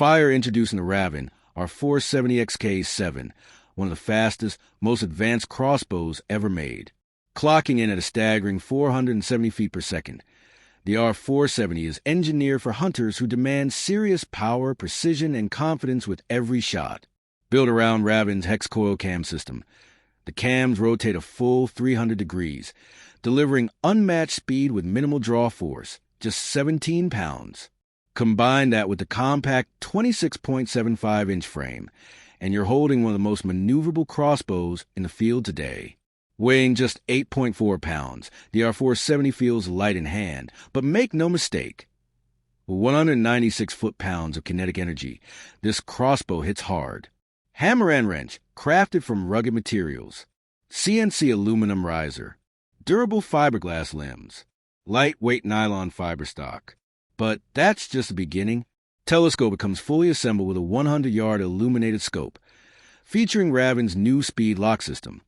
Fire introducing the Ravin R470 XK7, one of the fastest, most advanced crossbows ever made. Clocking in at a staggering 470 feet per second, the R470 is engineered for hunters who demand serious power, precision, and confidence with every shot. Built around Ravin's HexCoil Cam System, the cams rotate a full 300 degrees, delivering unmatched speed with minimal draw force, just 17 pounds. Combine that with the compact 26.75-inch frame, and you're holding one of the most maneuverable crossbows in the field today. Weighing just 8.4 pounds, the R470 feels light in hand, but make no mistake. With 196 foot-pounds of kinetic energy, this crossbow hits hard. Hammer and wrench, crafted from rugged materials. CNC aluminum riser. Durable fiberglass limbs. Lightweight nylon fiber stock. But that's just the beginning. Telescope becomes fully assembled with a 100-yard illuminated scope, featuring Ravin's new speed lock system,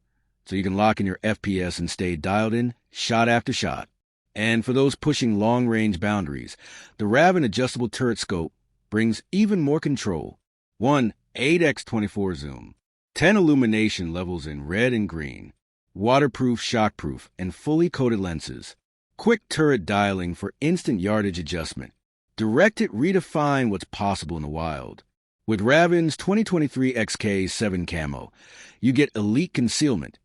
so you can lock in your FPS and stay dialed in shot after shot. And for those pushing long-range boundaries, the Ravin adjustable turret scope brings even more control. One 8x24 zoom, 10 illumination levels in red and green, waterproof, shockproof, and fully coated lenses. Quick turret dialing for instant yardage adjustment. Direct It redefine what's possible in the wild. With Ravin's 2023 XK7 Camo, you get elite concealment,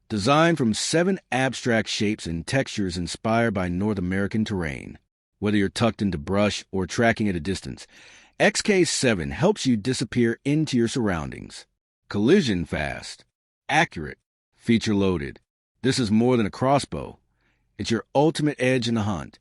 designed from 7 abstract shapes and textures inspired by North American terrain. Whether you're tucked into brush or tracking at a distance, XK7 helps you disappear into your surroundings. Collision fast, accurate, feature loaded. This is more than a crossbow. It's your ultimate edge in the hunt.